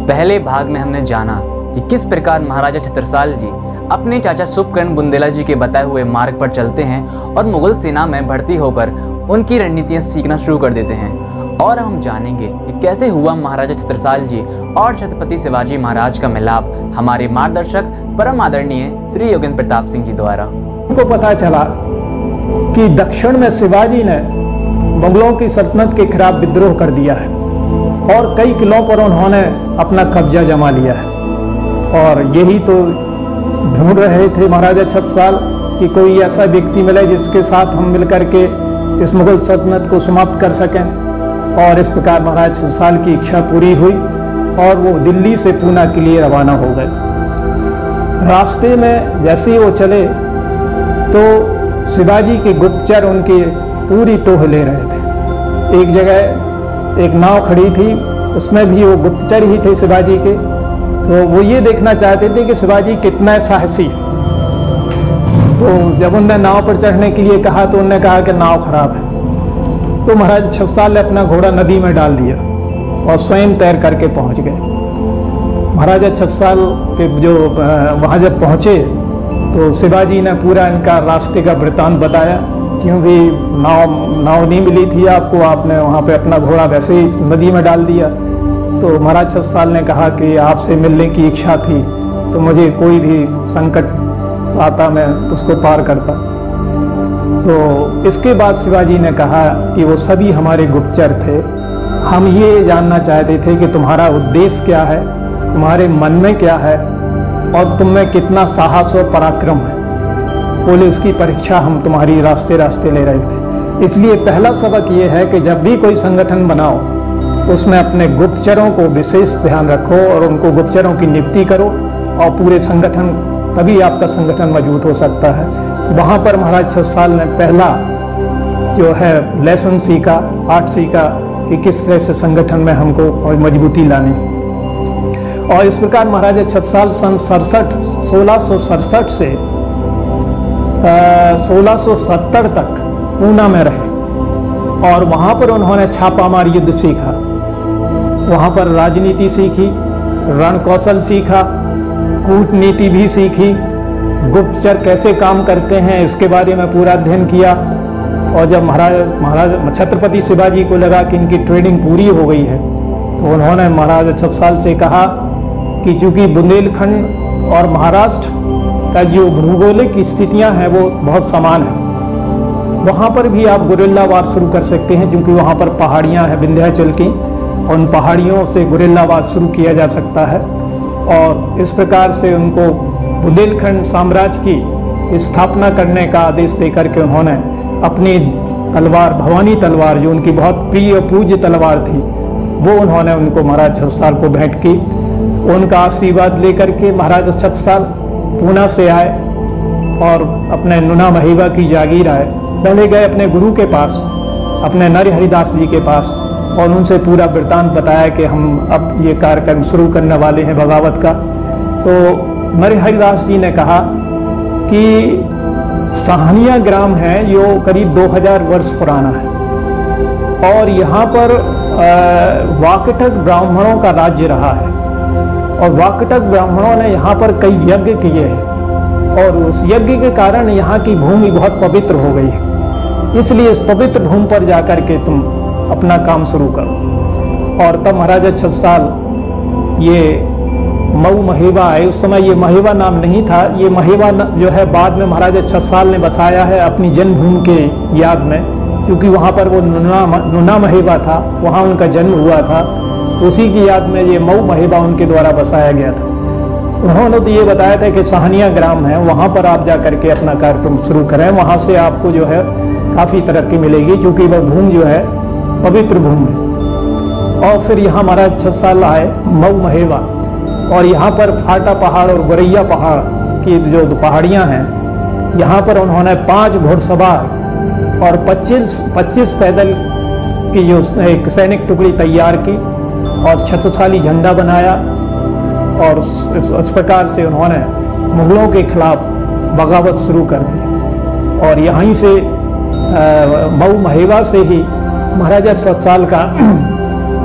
पहले भाग में हमने जाना कि किस प्रकार महाराजा छत्रसाल जी अपने चाचा शुभकर्ण बुंदेला जी के बताए हुए मार्ग पर चलते हैं और मुगल सेना में भर्ती होकर उनकी रणनीतियाँ सीखना शुरू कर देते हैं। और हम जानेंगे कि कैसे हुआ महाराजा छत्रसाल जी और छत्रपति शिवाजी महाराज का मिलाप हमारे मार्गदर्शक परम आदरणीय श्री योगेंद्र प्रताप सिंह जी द्वारा। उनको पता चला कि दक्षिण में शिवाजी ने मुगलों की सल्तनत के खिलाफ विद्रोह कर दिया है और कई किलों पर उन्होंने अपना कब्जा जमा लिया है। और यही तो ढूंढ रहे थे महाराजा छत्रसाल कि कोई ऐसा व्यक्ति मिले जिसके साथ हम मिलकर के इस मुगल सल्तनत को समाप्त कर सकें। और इस प्रकार महाराजा छत्रसाल की इच्छा पूरी हुई और वो दिल्ली से पूना के लिए रवाना हो गए। रास्ते में जैसे ही वो चले तो शिवाजी के गुप्तचर उनकी पूरी टोह ले रहे थे। एक जगह एक नाव खड़ी थी, उसमें भी वो गुप्तचर ही थे शिवाजी के, तो वो ये देखना चाहते थे कि शिवाजी कितना साहसी है। तो जब उनने नाव पर चढ़ने के लिए कहा तो उन्होंने कहा कि नाव खराब है। तो महाराज छत्रसाल ने अपना घोड़ा नदी में डाल दिया और स्वयं तैर करके पहुंच गए। महाराजा छत्रसाल के जो वहाँ जब पहुँचे तो शिवाजी ने पूरा इनका रास्ते का वृत्तांत बताया, क्योंकि नाव नहीं मिली थी आपको, आपने वहाँ पे अपना घोड़ा वैसे ही नदी में डाल दिया। तो महाराज छत्रसाल ने कहा कि आपसे मिलने की इच्छा थी तो मुझे कोई भी संकट आता मैं उसको पार करता। तो इसके बाद शिवाजी ने कहा कि वो सभी हमारे गुप्तचर थे, हम ये जानना चाहते थे कि तुम्हारा उद्देश्य क्या है, तुम्हारे मन में क्या है और तुम में कितना साहस और पराक्रम है। बोले इसकी परीक्षा हम तुम्हारी रास्ते रास्ते ले रहे थे। इसलिए पहला सबक ये है कि जब भी कोई संगठन बनाओ उसमें अपने गुप्तचरों को विशेष ध्यान रखो और उनको गुप्तचरों की नियुक्ति करो और पूरे संगठन, तभी आपका संगठन मजबूत हो सकता है। तो वहाँ पर महाराज छत्रसाल ने पहला जो है लेसन सीखा, आर्ट सीखा कि किस तरह से संगठन में हमको और मजबूती लानी। और इस प्रकार महाराजा छत्रसाल सन 1667 से 1670 तक पूना में रहे और वहाँ पर उन्होंने छापामार युद्ध सीखा, वहाँ पर राजनीति सीखी, रण कौशल सीखा, कूटनीति भी सीखी, गुप्तचर कैसे काम करते हैं इसके बारे में पूरा अध्ययन किया। और जब महाराज छत्रपति शिवाजी को लगा कि इनकी ट्रेनिंग पूरी हो गई है तो उन्होंने महाराजा छत्रसाल से कहा कि चूँकि बुंदेलखंड और महाराष्ट्र का जो भौगोलिक स्थितियाँ हैं वो बहुत समान है, वहाँ पर भी आप गुरिल्ला वार शुरू कर सकते हैं, क्योंकि वहाँ पर पहाड़ियाँ हैं विंध्याचल की, उन पहाड़ियों से गुरिल्ला वार शुरू किया जा सकता है। और इस प्रकार से उनको बुंदेलखंड साम्राज्य की स्थापना करने का आदेश देकर के उन्होंने अपनी तलवार, भवानी तलवार, जो उनकी बहुत प्रिय पूज्य तलवार थी, वो उन्होंने उनको महाराज छत्रसाल को भेंट की। उनका आशीर्वाद लेकर के महाराज छत्रसाल पूना से आए और अपने नुना महिवा की जागीर आए। पहले गए अपने गुरु के पास, अपने नर हरिदास जी के पास, और उनसे पूरा वृत्तांत बताया कि हम अब ये कार्यक्रम शुरू करने वाले हैं बगावत का। तो नर हरिदास जी ने कहा कि साहनिया ग्राम है जो करीब 2000 वर्ष पुराना है और यहाँ पर वाकटक ब्राह्मणों का राज्य रहा है और वाकटक ब्राह्मणों ने यहाँ पर कई यज्ञ किए हैं और उस यज्ञ के कारण यहाँ की भूमि बहुत पवित्र हो गई है। इसलिए इस पवित्र भूमि पर जाकर के तुम अपना काम शुरू करो। और तब महाराजा छत्रसाल ये मऊ महेवा है, उस समय ये महेवा नाम नहीं था, ये महेवा जो है बाद में महाराजा छत्रसाल ने बसाया है अपनी जन्मभूमि के याद में, क्योंकि वहाँ पर वो नुना महेवा था, वहाँ उनका जन्म हुआ था, उसी की याद में ये मऊ महेवा उनके द्वारा बसाया गया था। उन्होंने तो ये बताया था कि साहनिया ग्राम है, वहाँ पर आप जा करके अपना कार्यक्रम शुरू करें, वहाँ से आपको जो है काफ़ी तरक्की मिलेगी, क्योंकि वह भूमि जो है पवित्र भूमि है। और फिर यहाँ महाराज छत्रसाल आए मऊ महेवा और यहाँ पर फाटा पहाड़ और गोरैया पहाड़ की जो पहाड़ियाँ हैं, यहाँ पर उन्होंने 5 घुड़सवार और 25 पैदल की जो एक सैनिक टुकड़ी तैयार की और छत्रसाली झंडा बनाया और इस प्रकार से उन्होंने मुगलों के खिलाफ बगावत शुरू कर दी। और यहीं से मऊ महेवा से ही महाराजा छत्रसाल का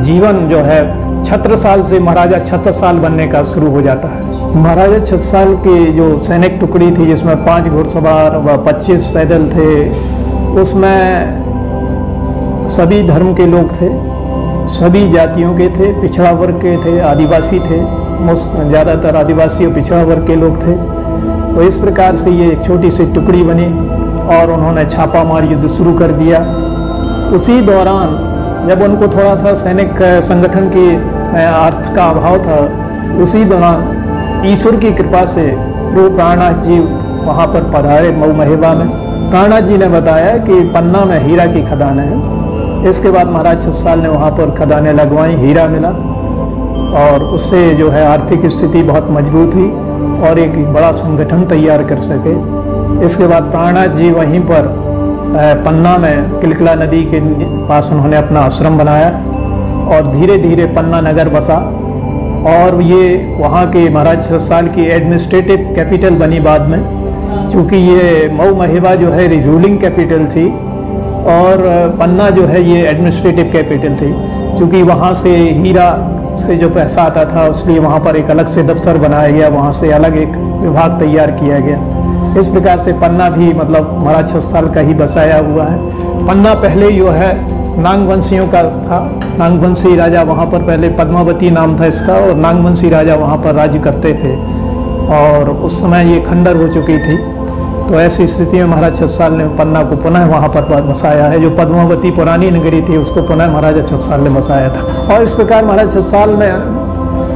जीवन जो है छत्रसाल से महाराजा छत्रसाल बनने का शुरू हो जाता है। महाराजा छत्रसाल की जो सैनिक टुकड़ी थी, जिसमें 5 घुड़सवार व 25 पैदल थे, उसमें सभी धर्म के लोग थे, सभी जातियों के थे, पिछड़ा वर्ग के थे, आदिवासी थे, ज़्यादातर आदिवासी और पिछड़ा वर्ग के लोग थे। तो इस प्रकार से ये एक छोटी सी टुकड़ी बनी और उन्होंने छापामार युद्ध शुरू कर दिया। उसी दौरान जब उनको थोड़ा सा सैनिक संगठन की अर्थ का अभाव था, उसी दौरान ईश्वर की कृपा से प्रभु प्राणनाथ जी वहाँ पर पधारे मऊ महेबा में। प्राणनाथ जी ने बताया कि पन्ना में हीरा की खदानें हैं। इसके बाद महाराज छत्रसाल ने वहाँ पर खदानें लगवाई, हीरा मिला और उससे जो है आर्थिक स्थिति बहुत मजबूत हुई और एक बड़ा संगठन तैयार कर सके। इसके बाद प्राणनाथ जी वहीं पर पन्ना में किलकिला नदी के पास उन्होंने अपना आश्रम बनाया और धीरे धीरे पन्ना नगर बसा और ये वहाँ के महाराज छत्रसाल की एडमिनिस्ट्रेटिव कैपिटल बनी बाद में, क्योंकि ये मऊ महेबा जो है रूलिंग कैपिटल थी और पन्ना जो है ये एडमिनिस्ट्रेटिव कैपिटल थी। क्योंकि वहाँ से हीरा से जो पैसा आता था, इसलिए वहाँ पर एक अलग से दफ्तर बनाया गया, वहाँ से अलग एक विभाग तैयार किया गया। इस प्रकार से पन्ना भी मतलब महाराज छत्रसाल का ही बसाया हुआ है। पन्ना पहले जो है नागवंशियों का था, नागवंशी राजा वहाँ पर, पहले पद्मावती नाम था इसका, और नागवंशी राजा वहाँ पर राज्य करते थे और उस समय ये खंडर हो चुकी थी। तो ऐसी स्थिति में महाराज छत्रसाल ने पन्ना को पुनः वहाँ पर बसाया है। जो पद्मावती पुरानी नगरी थी उसको पुनः महाराजा छत्रसाल ने बसाया था। और इस प्रकार महाराज छत्रसाल ने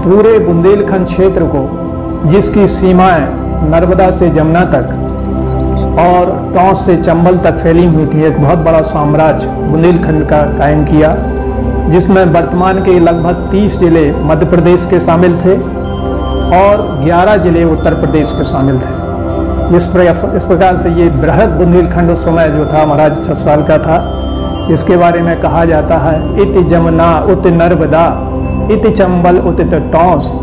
पूरे बुंदेलखंड क्षेत्र को, जिसकी सीमाएं नर्मदा से जमुना तक और टॉस से चंबल तक फैली हुई थी, एक बहुत बड़ा साम्राज्य बुंदेलखंड का कायम किया, जिसमें वर्तमान के लगभग 30 जिले मध्य प्रदेश के शामिल थे और 11 जिले उत्तर प्रदेश के शामिल थे। इस प्रकार से ये बृहद बुंदेलखंड उस समय जो था महाराज छत्रसाल का था। इसके बारे में कहा जाता है, इति जमुना उत नर्मदा इति चंबल उत टॉस,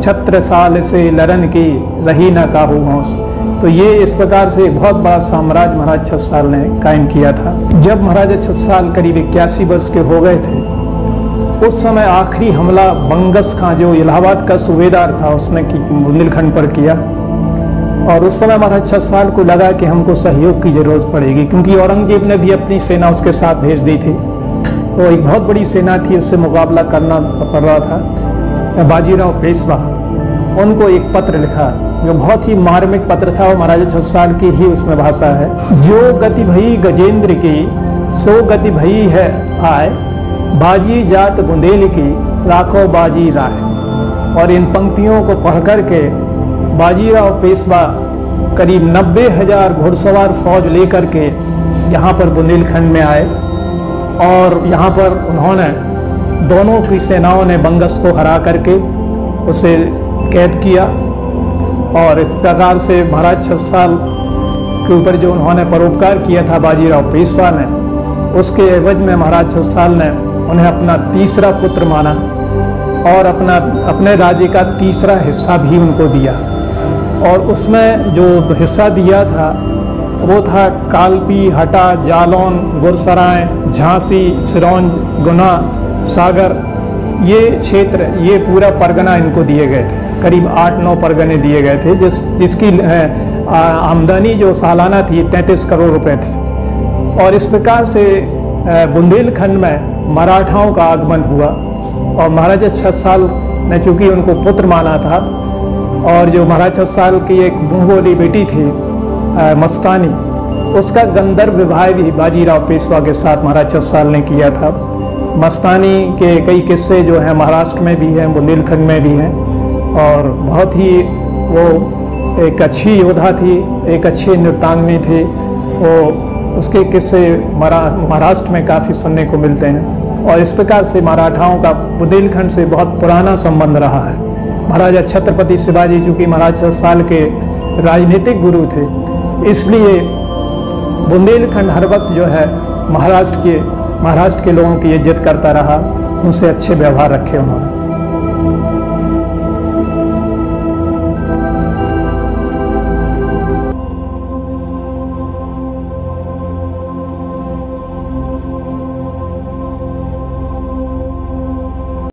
छत्रसाल से लरन की रही न काहू होश। तो ये इस प्रकार से एक बहुत बड़ा साम्राज्य महाराज छत्रसाल ने कायम किया था। जब महाराजा छत्रसाल करीब 81 वर्ष के हो गए थे, उस समय आखिरी हमला बंगस खां जो इलाहाबाद का सूबेदार था उसने बुंदेलखंड पर किया और उस समय महाराज छत्रसाल को लगा कि हमको सहयोग की जरूरत पड़ेगी, क्योंकि औरंगजेब ने भी अपनी सेना उसके साथ भेज दी थी। तो एक बहुत बड़ी सेना थी, उससे मुकाबला करना पड़ रहा था। बाजीराव पेशवा, उनको एक पत्र लिखा जो बहुत ही मार्मिक पत्र था, और महाराजा छत्रसाल की ही उसमें भाषा है। जो गति भई गजेंद्र की सो गति भई है आय, बाजी जात बुंदेल की राखो बाजी राय। और इन पंक्तियों को पढ़ कर के बाजीराव पेशवा करीब 90,000 घुड़सवार फौज लेकर के यहाँ पर बुंदेलखंड में आए और यहाँ पर उन्होंने दोनों की सेनाओं ने बंगस को हरा करके उसे कैद किया। और इस प्रकार से महाराज छत्रसाल के ऊपर जो उन्होंने परोपकार किया था बाजीराव पेशवा ने, उसके एवज में महाराज छत्रसाल ने उन्हें अपना तीसरा पुत्र माना और अपने राज्य का तीसरा हिस्सा भी उनको दिया। और उसमें जो हिस्सा दिया था वो था कालपी, हटा, जालौन, गुरसराय, झांसी, सिरौंज, गुना, सागर, ये क्षेत्र, ये पूरा परगना इनको दिए गए थे। करीब 8-9 परगने दिए गए थे, जिसकी आमदनी जो सालाना थी 33 करोड़ रुपए थी। और इस प्रकार से बुंदेलखंड में मराठाओं का आगमन हुआ और महाराजा छत्रसाल ने चूँकि उनको पुत्र माना था, और जो महाराज छत्रसाल की एक मुँह बोली बेटी थी मस्तानी, उसका गंधर्व विवाह भी बाजीराव पेशवा के साथ महाराज छत्रसाल ने किया था। मस्तानी के कई किस्से जो हैं महाराष्ट्र में भी हैं, बुंदेलखंड में भी हैं, और बहुत ही वो एक अच्छी योद्धा थी, एक अच्छी नृत्यांगनी थी। वो उसके किस्से महाराष्ट्र में काफ़ी सुनने को मिलते हैं। और इस प्रकार से मराठाओं का बुंदेलखंड से बहुत पुराना संबंध रहा है। महाराजा छत्रपति शिवाजी चूँकि महाराज छत्रसाल के राजनीतिक गुरु थे, इसलिए बुंदेलखंड हर वक्त जो है महाराष्ट्र के लोगों की इज्जत करता रहा, उनसे अच्छे व्यवहार रखे उन्होंने।